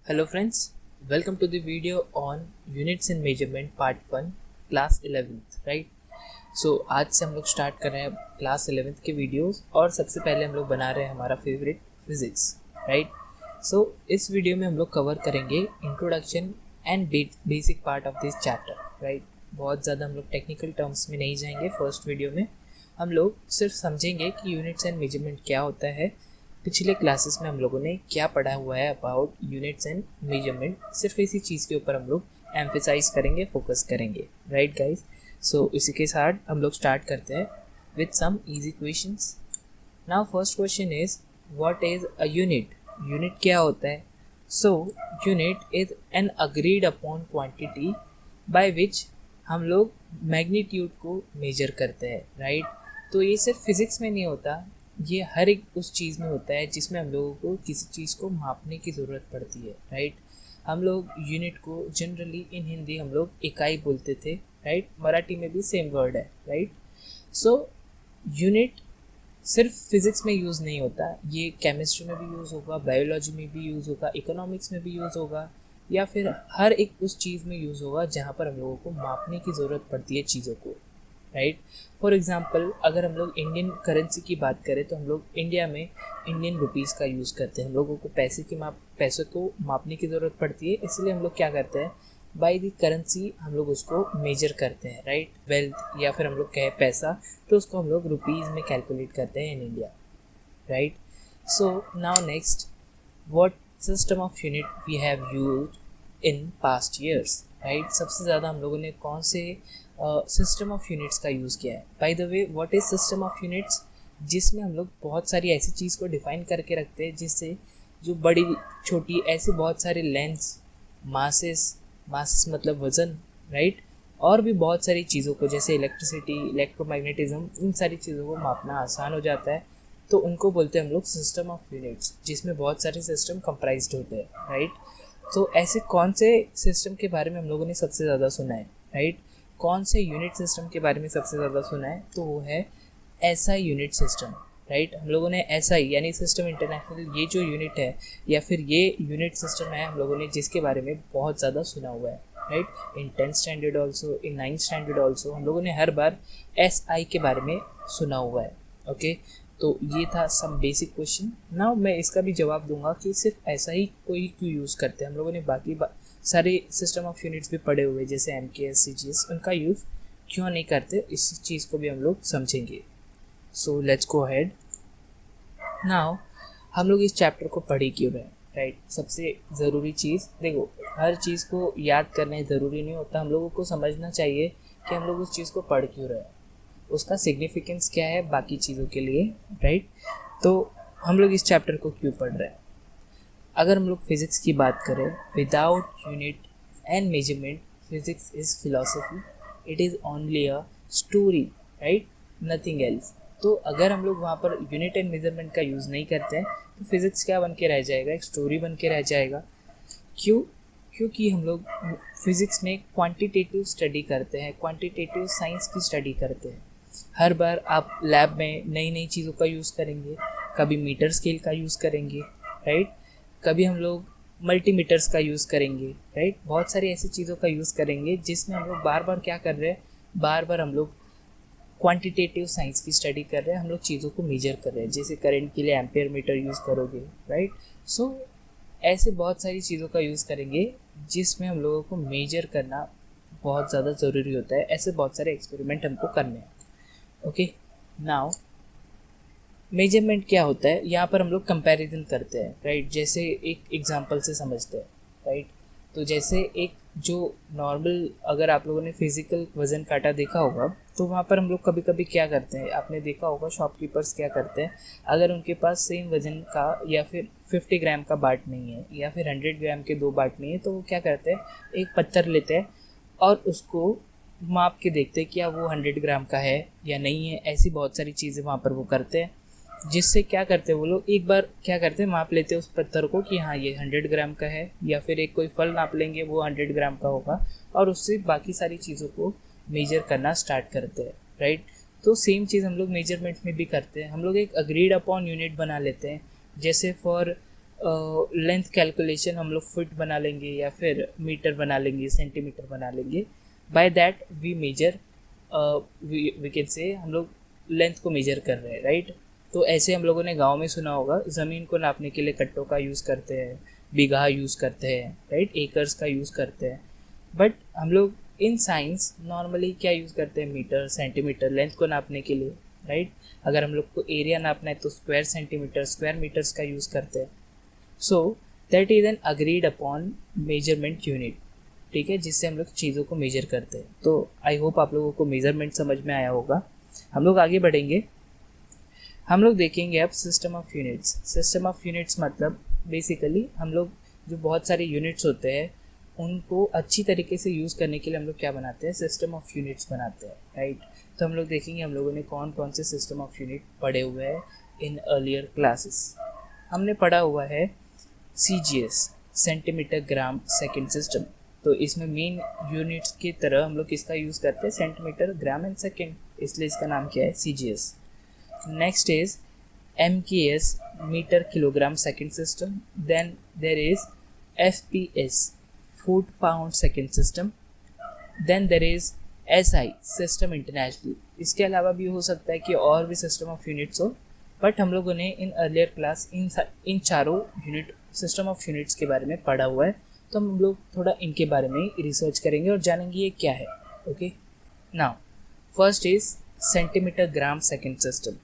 Hello friends, welcome to the video on Units and Measurement Part 1 Class 11th, right? So आज से हम लोग start कर रहे हैं क्लास 11th के वीडियोस और सबसे पहले हम लोग बना रहे हैं हमारा फेवरेट फिजिक्स, राइट? सो इस वीडियो में हम लोग कवर करेंगे introduction and basic part of this chapter, right? बहुत ज़्यादा हम लोग टेक्निकल टर्म्स में नहीं जाएंगे। फर्स्ट वीडियो में हम लोग सिर्फ समझेंगे कि यूनिट्स एंड मेजरमेंट क्या होता है, पिछले क्लासेस में हम लोगों ने क्या पढ़ा हुआ है अबाउट यूनिट्स एंड मेजरमेंट, सिर्फ इसी चीज़ के ऊपर हम लोग एम्फेसाइज करेंगे, फोकस करेंगे, राइट गाइस? सो इसी के साथ हम लोग स्टार्ट करते हैं with some easy questions. Now first question is what is a unit? Unit क्या होता है? So unit is an agreed upon quantity by which हम लोग मैग्नीट्यूड को मेजर करते हैं, राइट? तो ये सिर्फ फिजिक्स में नहीं होता, ये हर एक उस चीज़ में होता है जिसमें हम लोगों को किसी चीज़ को मापने की ज़रूरत पड़ती है, राइट? हम लोग यूनिट को जनरली इन हिंदी हम लोग इकाई बोलते थे, राइट? मराठी में भी सेम वर्ड है, राइट? सो यूनिट सिर्फ फिजिक्स में यूज़ नहीं होता, ये केमिस्ट्री में भी यूज़ होगा, बायोलॉजी में भी यूज़ होगा, इकोनॉमिक्स में भी यूज़ होगा, या फिर हर एक उस चीज़ में यूज़ होगा जहाँ पर हम लोगों को मापने की ज़रूरत पड़ती है चीज़ों को, राइट? फॉर एग्ज़ाम्पल अगर हम लोग इंडियन करेंसी की बात करें तो हम लोग इंडिया में इंडियन रुपीज़ का यूज़ करते हैं। हम लोगों को पैसे को मापने की ज़रूरत पड़ती है, इसलिए हम लोग क्या करते हैं, बाय द करेंसी हम लोग उसको मेजर करते हैं, राइट? वेल्थ या फिर हम लोग कहें पैसा, तो उसको हम लोग रुपीज़ में कैलकुलेट करते हैं in India, right? So now next, what system of unit we have used in past years, right? सबसे ज़्यादा हम लोगों ने कौन से सिस्टम ऑफ यूनिट्स का यूज़ किया है? By the way, what is system of units? जिसमें हम लोग बहुत सारी ऐसी चीज़ को डिफाइन करके रखते हैं जिससे जो बड़ी छोटी ऐसे बहुत सारे लेंथ्स, मासेस मतलब वज़न, राइट? और भी बहुत सारी चीज़ों को जैसे इलेक्ट्रिसिटी, इलेक्ट्रोमैग्नेटिज्म, इन सारी चीज़ों को मापना आसान हो जाता है, तो उनको बोलते हैं हम लोग सिस्टम ऑफ यूनिट्स, जिसमें बहुत सारे सिस्टम कंप्राइज्ड होते हैं, राइट? तो ऐसे कौन से सिस्टम के बारे में हम लोगों ने सबसे ज़्यादा सुना है, राइट? कौन से यूनिट सिस्टम के बारे में सबसे ज़्यादा सुना है? तो वो है एसआई यूनिट सिस्टम, राइट? हम लोगों ने एसआई यानी सिस्टम इंटरनेशनल, ये जो यूनिट है या फिर ये यूनिट सिस्टम है हम लोगों ने जिसके बारे में बहुत ज़्यादा सुना हुआ है, राइट? इन 10th स्टैंडर्ड ऑल्सो, इन 9th स्टैंडर्ड ऑल्सो हम लोगों ने हर बार एसआई के बारे में सुना हुआ है, ओके? तो ये था सम बेसिक क्वेश्चन। नाउ मैं इसका भी जवाब दूंगा कि सिर्फ ऐसा ही कोई क्यों यूज़ करते हैं। हम लोगों ने बाकी सारे सिस्टम ऑफ यूनिट्स भी पढ़े हुए जैसे MKS, CGS, उनका यूज़ क्यों नहीं करते, इस चीज़ को भी हम लोग समझेंगे। So let's go ahead. Now हम लोग इस चैप्टर को पढ़े क्यों रहे हैं, राइट? सबसे ज़रूरी चीज़, देखो हर चीज़ को याद करना ज़रूरी नहीं होता, हम लोगों को समझना चाहिए कि हम लोग उस चीज़ को पढ़ क्यों रहे हैं, उसका सिग्निफिकेंस क्या है बाकी चीज़ों के लिए, राइट? तो हम लोग इस चैप्टर को क्यों पढ़ रहे हैं? अगर हम लोग फिज़िक्स की बात करें, without unit and measurement physics is philosophy, it is only a story, right? Nothing else. तो अगर हम लोग वहाँ पर यूनिट एंड मेजरमेंट का यूज़ नहीं करते हैं तो फिज़िक्स क्या बन के रह जाएगा? एक स्टोरी बन के रह जाएगा। क्यों? क्योंकि हम लोग फिज़िक्स में क्वांटिटेटिव स्टडी करते हैं, क्वांटिटेटिव साइंस की स्टडी करते हैं। हर बार आप लैब में नई नई चीज़ों का यूज़ करेंगे, कभी मीटर स्केल का यूज़ करेंगे, राइट? कभी हम लोग मल्टीमीटर्स का यूज़ करेंगे, राइट? बहुत सारी ऐसी चीज़ों का यूज़ करेंगे जिसमें हम लोग बार बार क्या कर रहे हैं, बार बार हम लोग क्वांटिटेटिव साइंस की स्टडी कर रहे हैं, हम लोग चीज़ों को मेजर कर रहे हैं। जैसे करंट के लिए एम्पेयर मीटर यूज़ करोगे, राइट? सो ऐसे बहुत सारी चीज़ों का यूज़ करेंगे जिसमें हम लोगों को मेजर करना बहुत ज़्यादा ज़रूरी होता है। ऐसे बहुत सारे एक्सपेरिमेंट हमको करने हैं, ओके? नाउ मेजरमेंट क्या होता है? यहाँ पर हम लोग कंपैरिजन करते हैं, राइट? जैसे एक एग्जांपल से समझते हैं, राइट? तो जैसे एक जो नॉर्मल, अगर आप लोगों ने फिजिकल वज़न काटा देखा होगा तो वहाँ पर हम लोग कभी कभी क्या करते हैं, आपने देखा होगा शॉपकीपर्स क्या करते हैं, अगर उनके पास सेम वज़न का या फिर 50 ग्राम का बाट नहीं है या फिर 100 ग्राम के 2 बाट नहीं है, तो वो क्या करते हैं, एक पत्थर लेते हैं और उसको माप के देखते हैं क्या वो 100 ग्राम का है या नहीं है। ऐसी बहुत सारी चीज़ें वहाँ पर वो करते हैं, जिससे क्या करते हैं वो लोग, एक बार क्या करते हैं, माप लेते हैं उस पत्थर को कि हाँ ये 100 ग्राम का है, या फिर एक कोई फल नाप लेंगे वो 100 ग्राम का होगा, और उससे बाकी सारी चीज़ों को मेजर करना स्टार्ट करते हैं, राइट? तो सेम चीज़ हम लोग मेजरमेंट में भी करते हैं। हम लोग एक अग्रीड अपॉन यूनिट बना लेते हैं, जैसे फॉर लेंथ कैलकुलेशन हम लोग फुट बना लेंगे या फिर मीटर बना लेंगे, सेंटीमीटर बना लेंगे. By that we measure, we can say हम लोग लेंथ को मेजर कर रहे हैं, राइट. तो ऐसे हम लोगों ने गांव में सुना होगा, ज़मीन को नापने के लिए कट्टों का यूज़ करते हैं, बीघा यूज़ करते हैं, राइट, एकर्स का यूज़ करते हैं. बट हम लोग इन साइंस नॉर्मली क्या यूज़ करते हैं, मीटर, सेंटीमीटर, लेंथ को नापने के लिए, राइट. अगर हम लोग को एरिया नापना है तो स्क्वायर सेंटीमीटर, स्क्वायर मीटर्स का यूज़ करते हैं. So that is an agreed upon measurement unit, ठीक है, जिससे हम लोग चीज़ों को मेजर करते हैं. तो आई होप आप लोगों को मेजरमेंट समझ में आया होगा. हम लोग आगे बढ़ेंगे. हम लोग देखेंगे अब system of units. System of units मतलब बेसिकली हम लोग जो बहुत सारे यूनिट्स होते हैं उनको अच्छी तरीके से यूज़ करने के लिए हम लोग क्या बनाते हैं, सिस्टम ऑफ यूनिट्स बनाते हैं, राइट. तो हम लोग देखेंगे हम लोगों ने कौन कौन से सिस्टम ऑफ यूनिट पढ़े हुए हैं इन अर्लियर क्लासेस. हमने पढ़ा हुआ है CGS, centimetre gram second system. तो इसमें मेन यूनिट्स की तरह हम लोग किसका यूज़ करते हैं, सेंटीमीटर ग्राम एंड सेकेंड, इसलिए इसका नाम क्या है, CGS. Next is MKS, meter kilogram second system. Then there is FPS, foot pound second system. Then there is SI, system international. इसके अलावा भी हो सकता है कि और भी सिस्टम ऑफ यूनिट्स हो, बट हम लोगों ने इन अर्लियर क्लास इन चारों यूनिट सिस्टम ऑफ यूनिट्स के बारे में पढ़ा हुआ है. तो हम लोग थोड़ा इनके बारे में रिसर्च करेंगे और जानेंगे ये क्या है. Okay, now first is centimetre gram second system.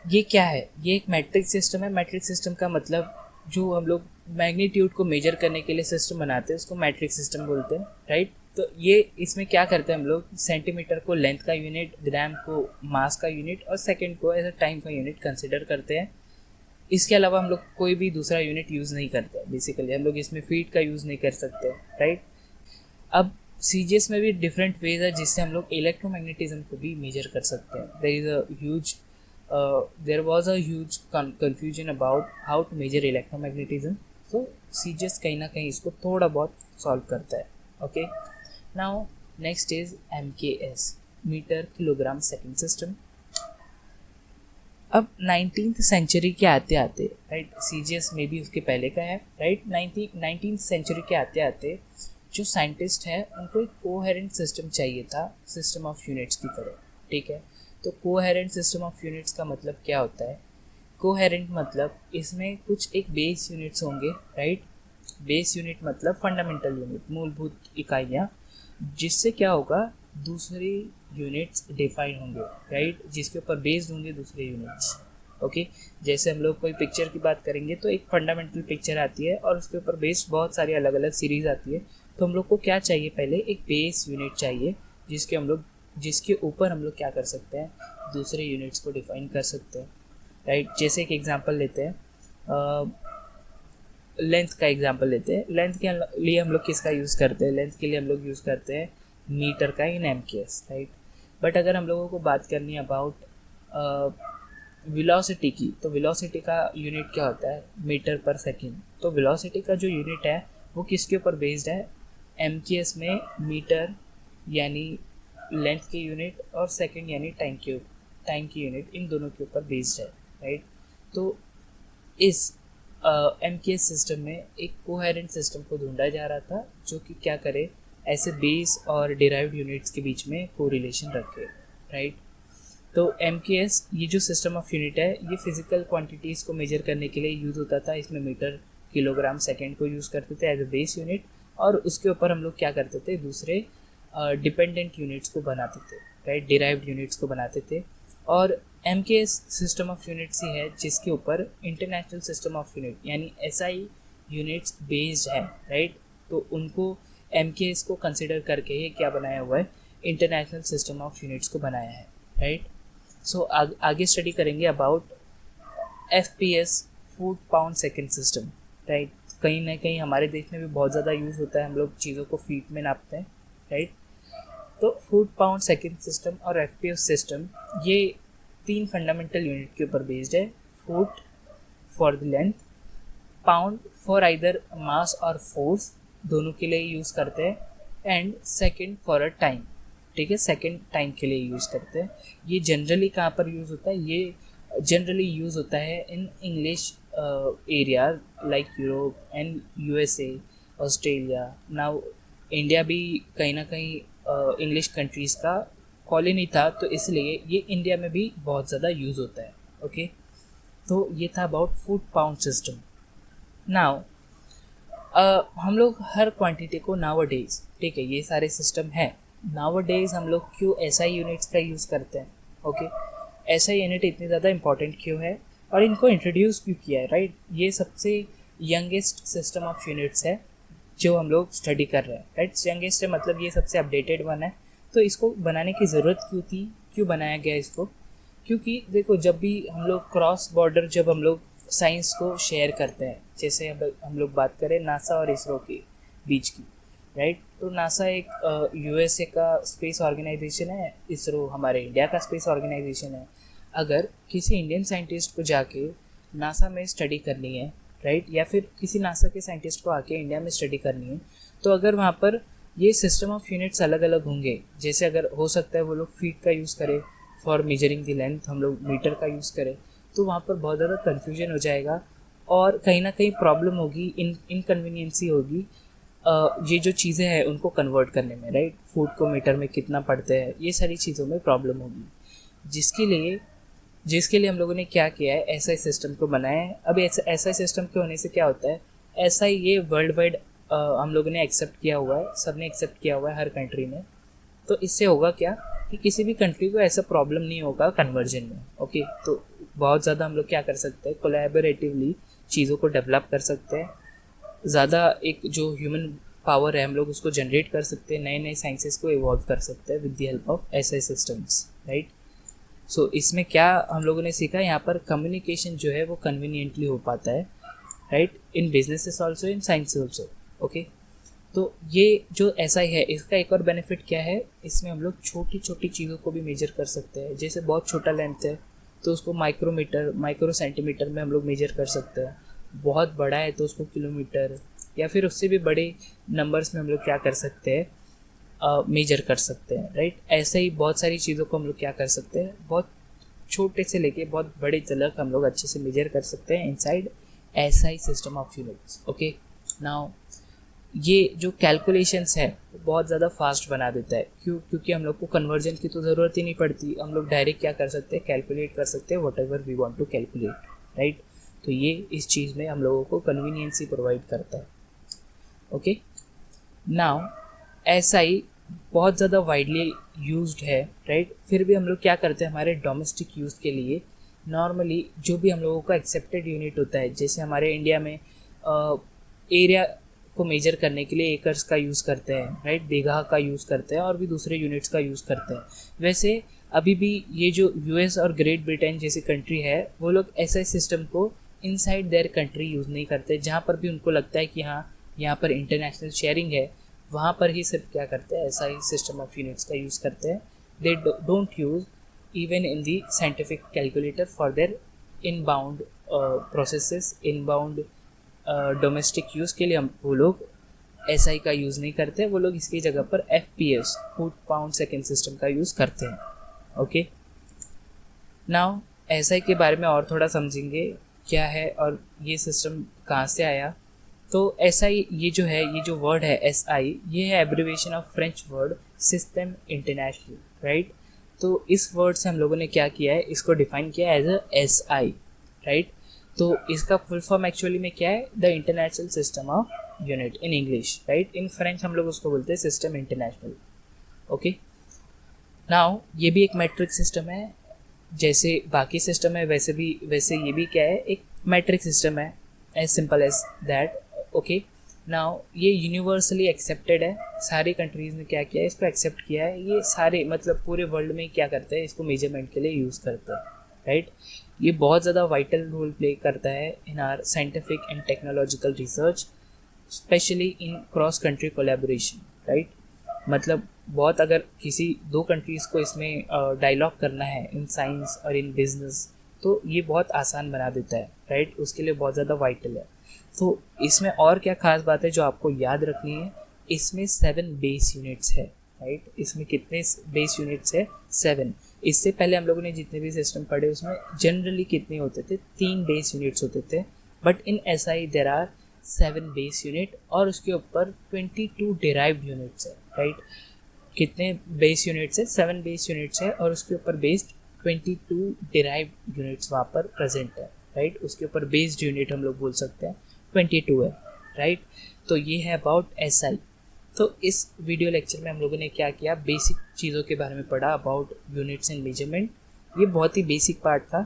ये क्या है, ये एक मैट्रिक सिस्टम है. मैट्रिक सिस्टम का मतलब जो हम लोग मैग्नीट्यूड को मेजर करने के लिए सिस्टम बनाते हैं उसको मैट्रिक सिस्टम बोलते हैं, राइट. तो ये इसमें क्या करते हैं हम लोग, सेंटीमीटर को लेंथ का यूनिट, ग्राम को मास का यूनिट और सेकंड को एज अ टाइम का यूनिट कंसिडर करते हैं. इसके अलावा हम लोग कोई भी दूसरा यूनिट यूज़ नहीं करते. बेसिकली हम लोग इसमें फीट का यूज़ नहीं कर सकते, राइट. अब CGS में भी डिफरेंट वेज है जिससे हम लोग इलेक्ट्रोमैग्नेटिज्म को भी मेजर कर सकते हैं. There was a huge confusion about how to measure electromagnetism. So CGS कहीं ना कहीं इसको थोड़ा बहुत सॉल्व करता है. Okay, now next is MKS, metre kilogram second system. अब 19th सेंचुरी के आते आते, राइट, CGS में भी उसके पहले का है, राइट. 19th सेंचुरी के आते आते जो साइंटिस्ट हैं उनको एक कोहेरेंट सिस्टम चाहिए था सिस्टम ऑफ यूनिट्स की तरह, ठीक है. तो कोहेरेंट सिस्टम ऑफ यूनिट्स का मतलब क्या होता है, कोहेरेंट मतलब इसमें कुछ एक बेस यूनिट्स होंगे, राइट. बेस यूनिट मतलब फंडामेंटल यूनिट, मूलभूत इकाइयाँ, जिससे क्या होगा, दूसरे यूनिट्स डिफाइन होंगे, राइट, जिसके ऊपर बेस्ड होंगे दूसरे यूनिट्स. ओके, जैसे हम लोग कोई पिक्चर की बात करेंगे तो एक फंडामेंटल पिक्चर आती है और उसके ऊपर बेस्ड बहुत सारी अलग अलग सीरीज़ आती है. तो हम लोग को क्या चाहिए, पहले एक बेस यूनिट चाहिए जिसके ऊपर हम लोग क्या कर सकते हैं, दूसरे यूनिट्स को डिफाइन कर सकते हैं, राइट. जैसे एक एग्जांपल लेते हैं, लेंथ का एग्जांपल लेते हैं. लेंथ के लिए हम लोग किसका यूज़ करते हैं, लेंथ के लिए हम लोग यूज़ करते हैं मीटर का इन MKS, राइट. बट अगर हम लोगों को बात करनी है अबाउट वेलोसिटी की, तो वेलोसिटी का यूनिट क्या होता है, मीटर पर सेकेंड. तो वेलोसिटी का जो यूनिट है वो किसके ऊपर बेस्ड है, MKS में मीटर यानी लेंथ की यूनिट और सेकंड यानी टाइम की यूनिट, इन दोनों के ऊपर बेस्ड है, राइट. तो इस MKS सिस्टम में एक कोहेरेंट सिस्टम को ढूंढा जा रहा था जो कि क्या करे, ऐसे बेस और डिराइव्ड यूनिट्स के बीच में कोरिलेशन रखे, राइट. तो MKS ये जो सिस्टम ऑफ यूनिट है ये फिजिकल क्वांटिटीज़ को मेजर करने के लिए यूज़ होता था. इसमें मीटर, किलोग्राम, सेकेंड को यूज़ करते थे एज अ बेस यूनिट और उसके ऊपर हम लोग क्या करते थे, दूसरे डिपेंडेंट यूनिट्स को बनाते थे, राइट, डिराइव्ड यूनिट्स को बनाते थे. और MKS सिस्टम ऑफ यूनिट्स ही है जिसके ऊपर इंटरनेशनल सिस्टम ऑफ यूनिट यानी SI यूनिट्स बेस्ड है, राइट. तो उनको MKS को कंसिडर करके ये क्या बनाया हुआ है, इंटरनेशनल सिस्टम ऑफ यूनिट्स को बनाया है, राइट. सो आगे स्टडी करेंगे about FPS, foot pound second system, right. कहीं ना कहीं हमारे देश में भी बहुत ज़्यादा यूज़ होता है, हम लोग चीज़ों को फीट में नापते हैं, राइट. तो फूट पाउंड सेकेंड सिस्टम और FPS सिस्टम ये 3 फंडामेंटल यूनिट के ऊपर बेस्ड है. Foot for the length, pound for either मास और फोर्स, दोनों के लिए यूज़ करते हैं, and second for a time, ठीक है, सेकेंड टाइम के लिए यूज़ करते हैं. ये जनरली कहाँ पर यूज़ होता है, ये जनरली यूज़ होता है in English area like Europe and USA, Australia. Now India भी कहीं ना कहीं इंग्लिश कंट्रीज़ का कॉलोनी था, तो इसलिए ये इंडिया में भी बहुत ज़्यादा यूज़ होता है। ओके, तो ये था about foot pound system. Now हम लोग हर क्वांटिटी को नाउ-अ-डेज़, ठीक है, ये सारे सिस्टम है। नाउ-अ-डेज़ हम लोग क्यों एसआई यूनिट्स का यूज़ करते हैं? ओके, एसआई यूनिट इतनी ज़्यादा इंपॉर्टेंट क्यों है और इनको इंट्रोड्यूस क्यों किया है? राइट, ये सबसे यंगेस्ट सिस्टम ऑफ यूनिट्स है जो हम लोग स्टडी कर रहे हैं। राइट, यंगेस्ट है मतलब ये सबसे अपडेटेड वन है। तो इसको बनाने की ज़रूरत क्यों थी, क्यों बनाया गया इसको? क्योंकि देखो, जब भी हम लोग क्रॉस बॉर्डर, जब हम लोग साइंस को शेयर करते हैं, जैसे हम लोग बात करें नासा और इसरो के बीच की, राइट, तो नासा एक यूएसए का स्पेस ऑर्गेनाइजेशन है, इसरो हमारे इंडिया का स्पेस ऑर्गेनाइजेशन है। अगर किसी इंडियन साइंटिस्ट को जाके नासा में स्टडी करनी है, राइट, या फिर किसी नासा के साइंटिस्ट को आके इंडिया में स्टडी करनी है, तो अगर वहाँ पर ये सिस्टम ऑफ यूनिट्स अलग अलग होंगे, जैसे अगर हो सकता है वो लोग फीट का यूज़ करें फॉर मेजरिंग द लेंथ, हम लोग मीटर का यूज़ करें, तो वहाँ पर बहुत ज़्यादा कन्फ्यूजन हो जाएगा और कहीं ना कहीं प्रॉब्लम होगी, इनकन्वीनियंसी होगी ये जो चीज़ें हैं उनको कन्वर्ट करने में। राइट, फुट को मीटर में कितना पड़ते हैं, ये सारी चीज़ों में प्रॉब्लम होगी, जिसके लिए हम लोगों ने क्या किया है, एसआई सिस्टम को बनाया है। अब एसआई सिस्टम के होने से क्या होता है, एसआई ये वर्ल्ड वाइड हम लोगों ने एक्सेप्ट किया हुआ है, सबने एक्सेप्ट किया हुआ है हर कंट्री में। तो इससे होगा क्या कि किसी भी कंट्री को ऐसा प्रॉब्लम नहीं होगा कन्वर्जन में। ओके, तो बहुत ज़्यादा हम लोग क्या कर सकते हैं, कोलैबोरेटिवली चीज़ों को डेवलप कर सकते हैं, ज़्यादा एक जो ह्यूमन पावर है हम लोग उसको जनरेट कर सकते हैं, नए नए साइंसेस को इवॉल्व कर सकते हैं with the help of SI systems. Right, so इसमें क्या हम लोगों ने सीखा, यहाँ पर कम्युनिकेशन जो है वो कन्वीनियंटली हो पाता है। Right, in businesses also, in science also. Okay, तो ये जो एसआई है इसका एक और बेनिफिट क्या है, इसमें हम लोग छोटी छोटी चीज़ों को भी मेजर कर सकते हैं। जैसे बहुत छोटा लेंथ है तो उसको माइक्रोमीटर, माइक्रो सेंटीमीटर में हम लोग मेजर कर सकते हैं। बहुत बड़ा है तो उसको किलोमीटर या फिर उससे भी बड़े नंबर्स में हम लोग क्या कर सकते हैं, मेजर कर सकते हैं। राइट, ऐसे ही बहुत सारी चीज़ों को हम लोग क्या कर सकते हैं, बहुत छोटे से लेके बहुत बड़े तक हम लोग अच्छे से मेजर कर सकते हैं inside SI system of units. Okay, now ये जो कैलकुलेशंस है बहुत ज़्यादा फास्ट बना देता है। क्योंकि हम लोग को कन्वर्जन की तो ज़रूरत ही नहीं पड़ती, हम लोग डायरेक्ट क्या कर सकते हैं, कैलकुलेट कर सकते हैं whatever we want to calculate. Right, तो ये इस चीज़ में हम लोगों को कन्वीनियंसी प्रोवाइड करता है। ओके, नाउ एसआई बहुत ज़्यादा वाइडली यूज्ड है। राइट, फिर भी हम लोग क्या करते हैं, हमारे डोमेस्टिक यूज़ के लिए नॉर्मली जो भी हम लोगों का एक्सेप्टेड यूनिट होता है, जैसे हमारे इंडिया में एरिया को मेजर करने के लिए एकर्स का यूज़ करते हैं, राइट, बीघा का यूज़ करते हैं और भी दूसरे यूनिट्स का यूज़ करते हैं। वैसे अभी भी ये जो यूएस और ग्रेट ब्रिटेन जैसी कंट्री है वो लोग एसआई सिस्टम को इनसाइड देयर कंट्री यूज़ नहीं करते। जहाँ पर भी उनको लगता है कि हाँ यहाँ पर इंटरनेशनल शेयरिंग है, वहाँ पर ही सिर्फ क्या करते हैं, एसआई सिस्टम ऑफ यूनिट्स का यूज़ करते हैं। They don't use even in the scientific calculator for their inbound processes, inbound domestic use के लिए हम वो लोग एसआई का यूज़ नहीं करते, वो लोग इसकी जगह पर FPS, foot pound second system का यूज़ करते हैं। ओके, नाउ एसआई के बारे में और थोड़ा समझेंगे क्या है और ये सिस्टम कहाँ से आया। तो एसआई ये जो है, ये जो वर्ड है एसआई, ये है abbreviation of French word system international. Right, तो इस वर्ड से हम लोगों ने क्या किया है, इसको डिफाइन किया एज अ एसआई। राइट, तो इसका फुल फॉर्म एक्चुअली में क्या है, the international system of unit in English. Right, in French हम लोग उसको बोलते हैं सिस्टम इंटरनेशनल। ओके, नाउ ये भी एक मैट्रिक सिस्टम है, जैसे बाकी सिस्टम है वैसे ये भी क्या है, एक मैट्रिक सिस्टम है, as simple as that. Okay, now ये यूनिवर्सली एक्सेप्टेड है, सारी कंट्रीज़ ने क्या किया है, इसको एक्सेप्ट किया है। ये सारे मतलब पूरे वर्ल्ड में क्या करते हैं, इसको मेजरमेंट के लिए यूज़ करते हैं। राइट, ये बहुत ज़्यादा वाइटल रोल प्ले करता है इन are scientific and technological research, specially in cross country collaboration. Right, मतलब बहुत अगर किसी दो कंट्रीज़ को इसमें डायलॉग करना है इन साइंस और इन बिजनेस, तो ये बहुत आसान बना देता है। राइट, उसके लिए बहुत ज़्यादा वाइटल है। तो इसमें और क्या खास बात है जो आपको याद रखनी है, इसमें 7 बेस यूनिट्स है। राइट, इसमें कितने बेस यूनिट्स है, 7। इससे पहले हम लोगों ने जितने भी सिस्टम पढ़े उसमें जनरली कितने होते थे, 3 बेस यूनिट्स होते थे, but in SI there are 7 base unit और उसके ऊपर 22 डिराइव्ड यूनिट्स है, राइट। कितने बेस यूनिट्स है? 7 बेस यूनिट्स है और उसके ऊपर बेस्ड 22 डिराइव्ड यूनिट्स वहाँ पर प्रेजेंट है, राइट। उसके ऊपर बेस्ड यूनिट हम लोग बोल सकते हैं 22 है, राइट। तो ये है अबाउट SI। तो इस वीडियो लेक्चर में हम लोगों ने क्या किया, बेसिक चीज़ों के बारे में पढ़ा अबाउट यूनिट्स एंड मेजरमेंट। ये बहुत ही बेसिक पार्ट था।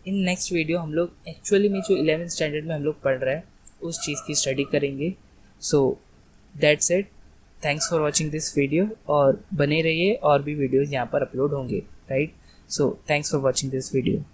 इन नेक्स्ट वीडियो हम लोग एक्चुअली में जो 11th स्टैंडर्ड में हम लोग पढ़ रहे हैं उस चीज़ की स्टडी करेंगे। So that's it, thanks for watching this video और बने रहिए, और भी वीडियोज़ यहाँ पर अपलोड होंगे, right. So thanks for watching this video.